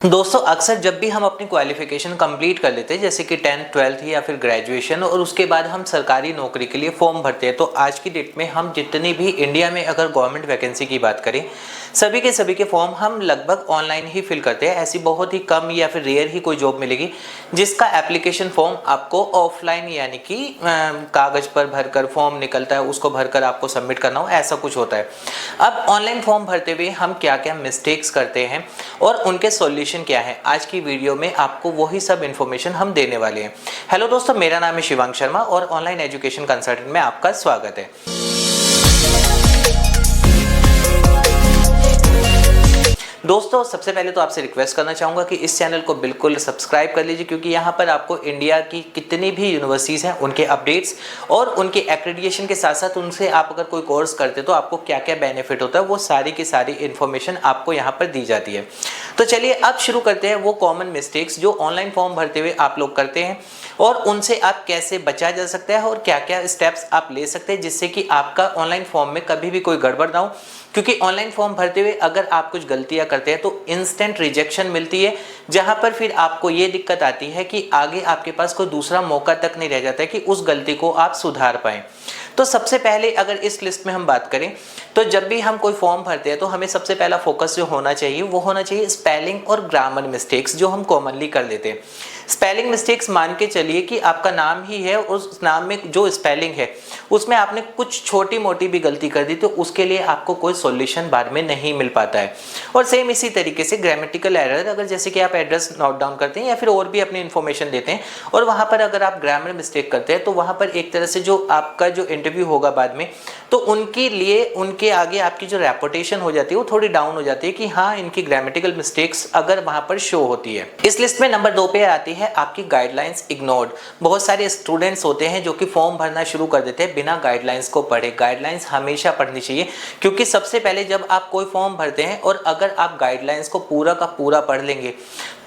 दोस्तों अक्सर जब भी हम अपनी क्वालिफिकेशन कंप्लीट कर लेते हैं जैसे कि 10th 12th या फिर ग्रेजुएशन और उसके बाद हम सरकारी नौकरी के लिए फॉर्म भरते हैं तो आज की डेट में हम जितनी भी इंडिया में अगर गवर्नमेंट वैकेंसी की बात करें सभी के फॉर्म हम लगभग ऑनलाइन ही फिल करते हैं। ऐसी बहुत ही कम या फिर रेयर ही कोई जॉब मिलेगी जिसका एप्लीकेशन फॉर्म आपको ऑफलाइन यानी कि कागज पर भरकर फॉर्म निकलता है उसको भरकर आपको सबमिट करना हो, ऐसा कुछ होता है। अब ऑनलाइन फॉर्म भरते हुए हम क्या क्या मिस्टेक्स करते हैं और उनके सॉल्यूशन क्या है, आज की वीडियो में आपको वही सब इन्फॉर्मेशन हम देने वाले हैं। हेलो दोस्तों, मेरा नाम है शिवांग शर्मा और ऑनलाइन एजुकेशन कंसल्टेंट में आपका स्वागत है। दोस्तों सबसे पहले तो आपसे रिक्वेस्ट करना चाहूँगा कि इस चैनल को बिल्कुल सब्सक्राइब कर लीजिए क्योंकि यहाँ पर आपको इंडिया की कितनी भी यूनिवर्सिटीज़ हैं उनके अपडेट्स और उनके एक्रेडिटेशन के साथ साथ उनसे आप अगर कोई कोर्स करते तो आपको क्या क्या बेनिफिट होता है वो सारी की सारी इन्फॉर्मेशन आपको यहाँ पर दी जाती है। तो चलिए अब शुरू करते हैं वो कॉमन मिस्टेक्स जो ऑनलाइन फॉर्म भरते हुए आप लोग करते हैं और उनसे आप कैसे बचा जा सकता है और क्या क्या स्टेप्स आप ले सकते हैं जिससे कि आपका ऑनलाइन फॉर्म में कभी भी कोई गड़बड़ ना हो। क्योंकि ऑनलाइन फॉर्म भरते हुए अगर आप कुछ गलतियां करते हैं तो इंस्टेंट रिजेक्शन मिलती है, जहां पर फिर आपको ये दिक्कत आती है कि आगे आपके पास कोई दूसरा मौका तक नहीं रह जाता है कि उस गलती को आप सुधार पाएं। तो सबसे पहले अगर इस लिस्ट में हम बात करें तो जब भी हम कोई फॉर्म भरते हैं तो हमें सबसे पहला फोकस जो होना चाहिए वो होना चाहिए स्पेलिंग और ग्रामर मिस्टेक्स जो हम कॉमनली कर लेते हैं। स्पेलिंग मिस्टेक्स मान के चलिए कि आपका नाम ही है और उस नाम में जो स्पेलिंग है उसमें आपने कुछ छोटी मोटी भी गलती कर दी तो उसके लिए आपको कोई सॉल्यूशन बाद में नहीं मिल पाता है। और सेम इसी तरीके से ग्रामेटिकल एरर, अगर जैसे कि आप एड्रेस नोट डाउन करते हैं या फिर और भी अपनी इन्फॉर्मेशन देते हैं और वहाँ पर अगर आप ग्रामर मिस्टेक करते हैं तो वहाँ पर एक तरह से जो आपका जो इंटरव्यू होगा बाद में तो उनके लिए उनके आगे आपकी जो रेपुटेशन हो जाती है वो थोड़ी डाउन हो जाती है कि हाँ इनकी ग्रामेटिकल मिस्टेक्स अगर वहाँ पर शो होती है। इस लिस्ट में नंबर 2 पे आती है आपकी गाइडलाइंस इग्नोर्ड। बहुत सारे स्टूडेंट्स होते हैं जो कि फॉर्म भरना शुरू कर देते हैं बिना गाइडलाइंस को पढ़े। गाइडलाइंस हमेशा पढ़नी चाहिए क्योंकि सबसे पहले जब आप कोई फॉर्म भरते हैं और अगर आप गाइडलाइंस को पूरा का पूरा पढ़ लेंगे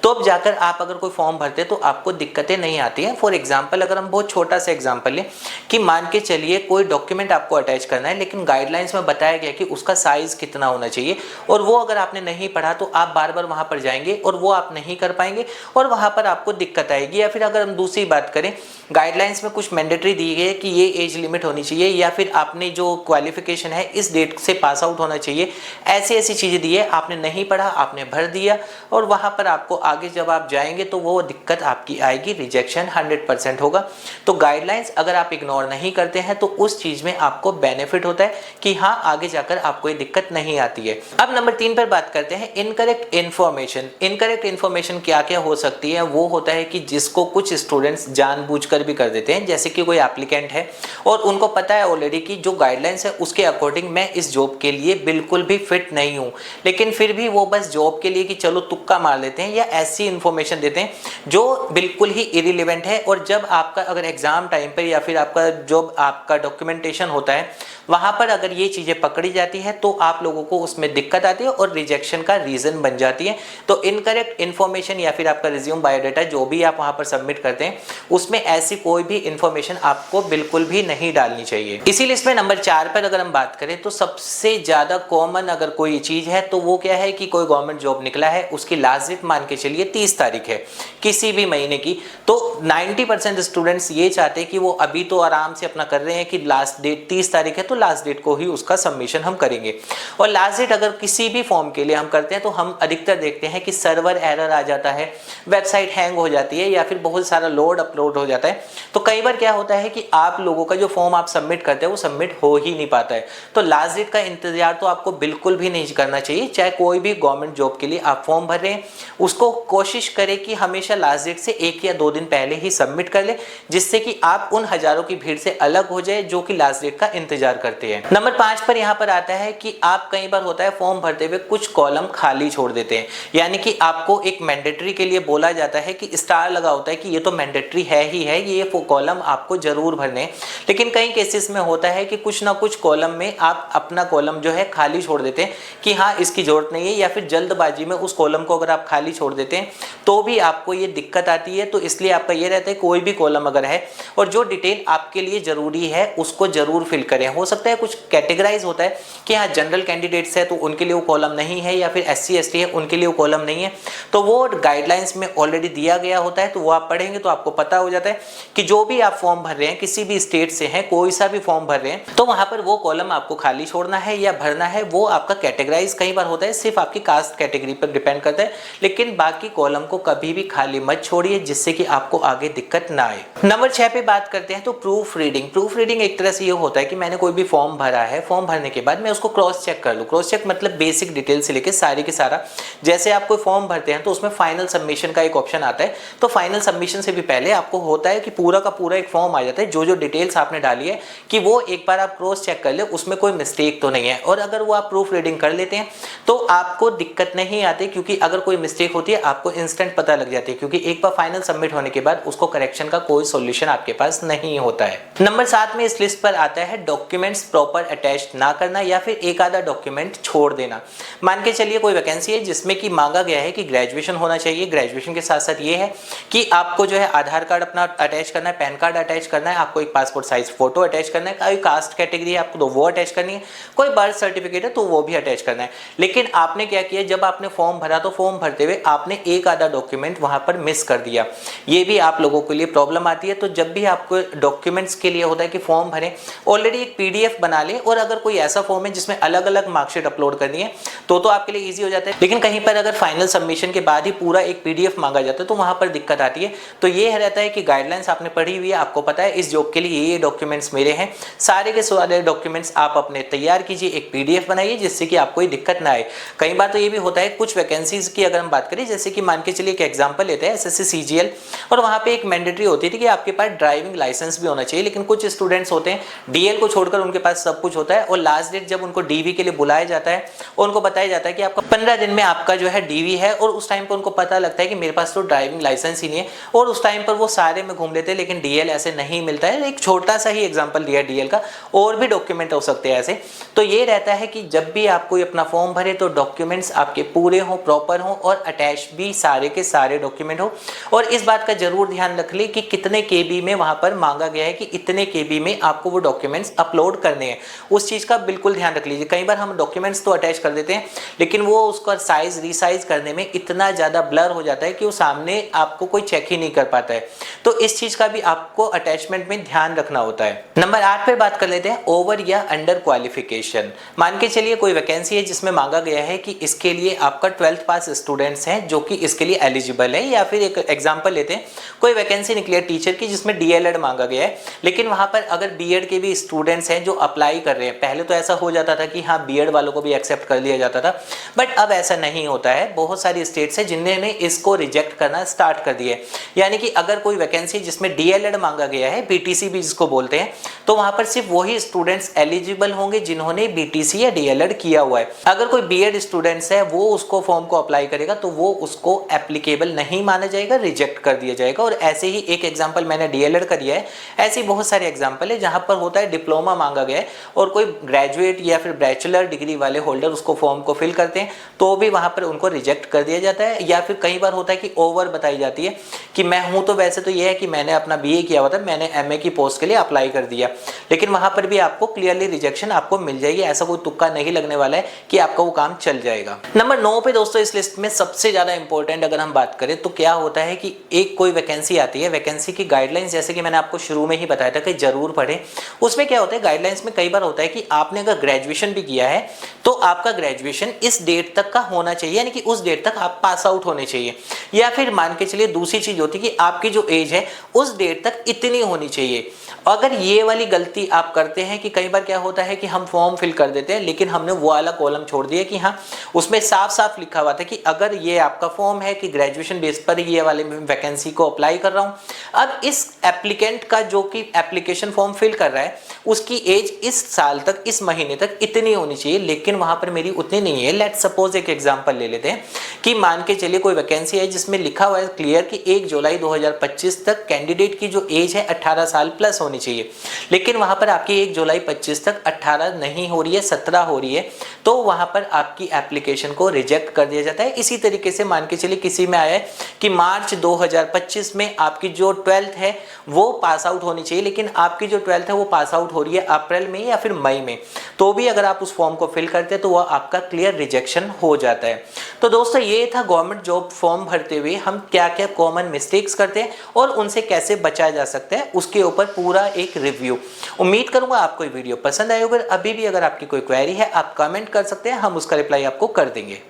तो अब जाकर आप अगर कोई फॉर्म भरते हैं तो आपको दिक्कतें नहीं आती हैं। फॉर एग्जांपल अगर हम बहुत छोटा सा एग्जांपल लें कि मान के चलिए कोई डॉक्यूमेंट आपको अटैच करना है लेकिन गाइडलाइंस में बताया गया कि उसका साइज कितना होना चाहिए और वो अगर आपने नहीं पढ़ा तो आप बार बार वहां पर जाएंगे और वो आप नहीं कर पाएंगे और वहां पर आपको दिक्कत आएगी। या फिर अगर हम दूसरी बात करें गाइडलाइंस में कुछ मैंडेटरी दी गई है कि ये एज लिमिट होनी चाहिए या फिर आपने जो क्वालिफिकेशन है इस डेट से पास आउट होना चाहिए, ऐसी ऐसी चीजें दी है, आपने नहीं पढ़ा आपने भर दिया और वहां पर आपको आगे जब आप जाएंगे तो वो दिक्कत आपकी आएगी, रिजेक्शन 100% होगा। तो गाइडलाइंस अगर आप इग्नोर नहीं करते हैं तो उस चीज में आपको बेनिफिट होता है कि हाँ आगे जाकर आपको ये दिक्कत नहीं आती है। अब नंबर 3 पर बात करते हैं इनकरेक्ट इन्फॉर्मेशन। इनकरेक्ट इन्फॉर्मेशन क्या क्या हो सकती है, वो होता है कि जिसको कुछ स्टूडेंट्स जानबूझकर भी कर देते हैं। जैसे कि कोई एप्लीकेंट है और उनको पता है ऑलरेडी कि जो गाइडलाइंस है उसके अकॉर्डिंग मैं इस जॉब के लिए बिल्कुल भी फिट नहीं हूं, लेकिन फिर भी वो बस जॉब के लिए कि चलो तुक्का मार लेते हैं या ऐसी इन्फॉर्मेशन देते हैं जो बिल्कुल ही इरिलेवेंट है। और जब आपका अगर एग्जाम टाइम पर या फिर आपका जो आपका डॉक्यूमेंटेशन होता है वहां पर अगर ये चीजें पकड़ी जाती है तो आप लोगों को उसमें दिक्कत आती है और रिजेक्शन का रीजन बन जाती है। तो इनकरेक्ट इन्फॉर्मेशन या फिर आपका रिज्यूम बायोडाटा जो भी आप वहां पर सबमिट करते हैं उसमें ऐसी कोई भी इन्फॉर्मेशन आपको बिल्कुल भी नहीं डालनी चाहिए। इसी लिस्ट में नंबर 4 पर अगर हम बात करें तो सबसे ज्यादा कॉमन अगर कोई चीज है तो वो क्या है कि कोई गवर्नमेंट जॉब निकला है, उसकी लास्ट डेट मान के चलिए 30 तारीख है किसी भी महीने की, तो 90% स्टूडेंट्स ये चाहते हैं कि वो अभी तो आराम से अपना कर रहे हैं कि लास्ट डेट 30 तारीख है तो लास्ट डेट को ही उसका सबमिशन हम करेंगे। और लास्ट डेट अगर किसी भी फॉर्म के लिए हम करते हैं तो हम अधिकतर देखते हैं कि सर्वर एरर आ जाता है, वेबसाइट हैंग हो जाती है या फिर बहुत सारा लोड अपलोड हो जाता है। तो कई बार क्या होता है कि आप लोगों का जो फॉर्म आप सबमिट करते हैं वो सबमिट हो ही नहीं पाता है। तो लास्ट डेट का इंतजार तो आपको बिल्कुल भी नहीं करना चाहिए। चाहे कोई भी गवर्नमेंट जॉब के लिए आप फॉर्म भर रहे हैं उसको कोशिश करें कि हमेशा लास्ट डेट से 1 या 2 दिन पहले ही सबमिट कर ले, जिससे कि आप उन हजारों की भीड़ से अलग हो जाए जो कि लास्ट डेट का इंतजार करते हैं। नंबर 5 पर यहाँ पर आता है कि आप कई बार होता है फॉर्म भरते हुए कुछ कॉलम खाली छोड़ देते हैं, यानी कि आपको एक मैंडेटरी के लिए बोला जाता है कि स्टार लगा होता है कि ये तो मैंडेटरी है ही है, ये कॉलम आपको जरूर भरने। लेकिन कई केसेस में होता है कि कुछ ना कुछ कॉलम में आप अपना कॉलम जो है खाली छोड़ देते हैं कि हाँ इसकी जरूरत नहीं है, या फिर जल्दबाजी में उस कॉलम को अगर आप खाली छोड़ देते हैं तो भी आपको ये दिक्कत आती है। तो इसलिए आपका ये रहता है कोई भी कॉलम अगर है और जो डिटेल आपके लिए जरूरी है उसको जरूर फिल करें। हो सकता है कुछ कैटेगराइज होता है कि हाँ जनरल कैंडिडेट्स है तो उनके लिए वो कॉलम नहीं है, या फिर SC ST है उनके लिए वो कॉलम नहीं है, तो वो गाइडलाइंस में ऑलरेडी दिया गया होता है। तो वो आप पढ़ेंगे तो आपको पता हो जाता है कि जो भी आप फॉर्म भर रहे हैं, किसी भी स्टेट से हैं, कोई सा भी फॉर्म भर रहे हैं, तो वहां पर वो कॉलम आपको खाली छोड़ना है या भरना है। वो आपका कैटेगराइज कई बार होता है, सिर्फ आपकी कास्ट कैटेगरी पर डिपेंड करता है, लेकिन बाकी कॉलम को कभी भी खाली मत छोड़िए जिससे कि आपको आगे दिक्कत ना आए। नंबर 6 पे बात करते हैं तो प्रूफ रीडिंग। प्रूफ रीडिंग एक तरह से ये होता है कि मैंने कोई भी फॉर्म भरा है, फॉर्म भरने के बाद मैं उसको क्रॉस चेक कर लूँ। क्रॉस चेक मतलब बेसिक डिटेल से लेकर सारे के सारा, जैसे आप कोई फॉर्म भरते हैं तो उसमें फाइनल सबमिशन का एक ऑप्शन आता है, तो फाइनल सबमिशन से भी पहले आपको होता है कि पूरा का पूरा एक फॉर्म आ जाता है, जो जो डिटेल्स आपने डाली है कि वो एक बार आप क्रॉस चेक कर ले उसमें कोई मिस्टेक तो नहीं है। और अगर वो आप प्रूफ रीडिंग कर लेते हैं तो आपको दिक्कत नहीं आती, क्योंकि अगर कोई मिस्टेक होती है आपको इंस्टेंट पता लग जाती है, क्योंकि एक बार फाइनल सबमिट होने के बाद उसको करेक्शन का कोई सॉल्यूशन आपके पास नहीं होता है। नंबर 7 में इस लिस्ट पर आता है डॉक्यूमेंट्स प्रॉपर अटैच ना करना या फिर एक आधा डॉक्यूमेंट छोड़ देना। मान के चलिए कोई वैकेंसी है जिसमें कि मांगा गया है कि ग्रेजुएशन होना चाहिए, ग्रेजुएशन के साथ साथ ये है कि आपको जो है आधार कार्ड अपना अटैच करना है, पैन कार्ड अटैच करना है, आपको एक पासपोर्ट साइज फोटो अटैच करना है, कोई कास्ट कैटेगरी है आपको तो वो अटैच करनी है, कोई बर्थ सर्टिफिकेट है तो वो भी अटैच करना है। लेकिन आपने क्या किया, जब आपने फॉर्म भरा तो फॉर्म भरते हुए आपने एक आधा डॉक्यूमेंट वहां पर मिस कर दिया। ये भी आप लोगों के लिए प्रॉब्लम आती है। तो जब भी आपको डॉक्यूमेंट्स के लिए होता है कि फॉर्म भरें, ऑलरेडी एक PDF बना लें, और अगर कोई ऐसा फॉर्म है जिसमें अलग अलग मार्कशीट अपलोड करनी है तो आपके लिए ईजी हो जाता है। लेकिन कहीं पर अगर फाइनल सबमिशन के बाद ही पूरा एक PDF मांगा जाता है तो वहां पर दिक्कत आती है। तो ये रहता है कि गाइडलाइंस आपने पढ़ी हुई है, आपको पता है इस जॉब के लिए ये डॉक्यूमेंट्स मेरे हैं, सारे के सारे डॉक्यूमेंट्स आप अपने तैयार कीजिए, एक PDF बनाइए जिससे कि आपको दिक्कत ना आए। कई बार तो ये भी होता है कुछ वैकेंसीज की अगर हम बात करें, जैसे कि मान के चलिए एक एग्जांपल लेते हैं SSC CGL, और वहां पे एक मैंडेटरी होती थी कि आपके पास ड्राइविंग लाइसेंस भी होना चाहिए, लेकिन कुछ स्टूडेंट्स होते हैं DL को छोड़कर उनके पास सब कुछ होता है, और लास्ट डेट जब उनको DV के लिए बुलाया जाता है और उनको बताया जाता है कि आपका 15 दिन में आपका जो है DV है, और उस टाइम पर उनको पता लगता है कि मेरे पास तो ड्राइविंग लाइसेंस ही नहीं है, और उस टाइम पर वो सारे में घूम लेते हैं, लेकिन DL ऐसे नहीं मिलता है। एक छोटा सा ही एग्जांपल दिया DL का, और भी डॉक्यूमेंट हो सकते हैं ऐसे। तो ये रहता है कि जब भी आप कोई अपना फॉर्म भरे तो डॉक्यूमेंट्स आपके पूरे हों, प्रॉपर हों, और अटैच भी सारे के सारे डॉक्यूमेंट हो। और इस बात का जरूर ध्यान रख ले कि कितने KB में वहां पर मांगा गया है कि इतने KB में आपको वो डॉक्यूमेंट्स अपलोड करने हैं, उस चीज का बिल्कुल ध्यान रख लीजिए। कई बार हम डॉक्यूमेंट्स तो अटैच कर देते हैं, लेकिन वो उसका साइज रीसाइज करने में इतना ज्यादा ब्लर हो जाता है कि वो सामने आपको कोई चेक ही नहीं कर पाता है। तो इस चीज का भी आपको अटैचमेंट में ध्यान रखना होता है। नंबर 8 पे बात कर लेते हैं ओवर या अंडर क्वालिफिकेशन। मान के चलिए कोई वैकेंसी है जिसमें मांगा गया है कि इसके लिए आपका 12th पास स्टूडेंट्स हैं जो कि इसके लिए एलिजिबल है, या फिर एक एग्जांपल लेते हैं कोई वैकेंसी निकली है टीचर की जिसमें DLED मांगा गया है, लेकिन वहां पर अगर B.Ed के भी स्टूडेंट्स हैं जो अप्लाई कर रहे हैं। पहले तो ऐसा हो जाता था कि हाँ B.Ed वालों को भी एक्सेप्ट कर लिया जाता था, बट अब ऐसा नहीं होता है। बहुत सारी स्टेट्स हैं जिन्होंने इसको रिजेक्ट करना स्टार्ट कर दिया है। यानी कि अगर कोई वैकेंसी जिसमें DLED मांगा गया है, BTC भी जिसको बोलते हैं, तो वहां पर सिर्फ वही स्टूडेंट्स एलिजिबल होंगे जिन्होंने BTC या DLED किया हुआ है। अगर कोई B.Ed स्टूडेंट्स है वो उसको फॉर्म को अप्लाई करेगा तो वो उसको एप्लीकेबल नहीं माना जाएगा, रिजेक्ट कर दिया जाएगा। और ऐसे ही एक एग्जांपल मैंने DLED का दिया है, ऐसी बहुत सारे एग्जांपल है जहां पर होता है डिप्लोमा मांगा गया है और कोई ग्रेजुएट या फिर बैचलर डिग्री वाले होल्डर उसको फॉर्म को फिल करते हैं तो भी वहां पर उनको रिजेक्ट कर दिया जाता है। या फिर कई बार होता है कि ओवर बताई जाती है कि मैं हूं तो वैसे तो ये है कि मैंने अपना BA किया हुआ था, मैंने MA की पोस्ट के लिए अप्लाई कर दिया, लेकिन वहां पर भी आपको क्लियरली रिजेक्शन आपको मिल जाएगी। ऐसा कोई तुक्का नहीं लगने वाला है कि आपका वो काम चल जाएगा। नंबर 9 पे दोस्तों इस लिस्ट में सबसे ज्यादा इंपॉर्टेंट अगर हम बात करें तो क्या होता है कि एक कोई वैकेंसी आती है, वैकेंसी की गाइडलाइंस जैसे कि मैंने आपको शुरू में ही बताया था कि जरूर पढ़ें। उसमें क्या होता है गाइडलाइंस में कई बार होता है कि आपने अगर ग्रेजुएशन भी किया है तो आपका ग्रेजुएशन इस डेट तक का होना चाहिए, यानी कि उस डेट तक आप पास आउट होने चाहिए। या फिर मान के चलिए दूसरी चीज होती है कि आपकी जो एज है उस डेट तक इतनी होनी चाहिए। अगर ये वाली गलती आप करते हैं कि कई बार क्या होता है कि हम फॉर्म फिल कर देते हैं लेकिन हमने वो वाला कॉलम छोड़ दिया कि हाँ उसमें साफ साफ लिखा हुआ था कि अगर ये आपका फॉर्म है कि ग्रेजुएशन बेस पर ये वाले वैकेंसी को अप्लाई कर रहा हूं। अब इस एप्लीकेंट का जो कि एप्लीकेशन फॉर्म फिल कर रहा है उसकी एज इस साल तक, इस महीने तक इतनी होनी चाहिए, लेकिन वहां पर मेरी उतनी नहीं है। लेट्स सपोज एक एग्जांपल ले लेते हैं कि मान के चलिए कोई वैकेंसी है जिसमें लिखा हुआ है क्लियर कि 1 जुलाई 2025 तक कैंडिडेट की जो एज है 18 साल प्लस होनी चाहिए, लेकिन वहां पर आपकी 1 जुलाई 25 तक 18 नहीं हो रही है, 17 हो रही है, तो वहां पर आपकी एप्लीकेशन को रिजेक्ट कर दिया जाता है। इसी तरीके से मान के चलिए किसी में आया है कि मार्च 2025 में आपकी जो 12th है वो पास आउट होनी चाहिए, लेकिन आपकी जो 12th है वो पास आउट हो रही है अप्रैल में या फिर मई में, तो भी अगर आप उस फॉर्म को फिल करते हैं तो वह आपका क्लियर रिजेक्शन हो जाता है। तो दोस्तों ये था गवर्नमेंट जॉब फॉर्म भरते हुए हम क्या क्या कॉमन मिस्टेक्स करते हैं और उनसे कैसे बचा जा सकता है, उसके ऊपर पूरा एक रिव्यू। उम्मीद करूंगा आपको ये वीडियो पसंद आई होगी। अभी भी अगर आपकी कोई क्वेरी है आप कमेंट कर सकते हैं, हम उसका रिप्लाई आपको कर देंगे।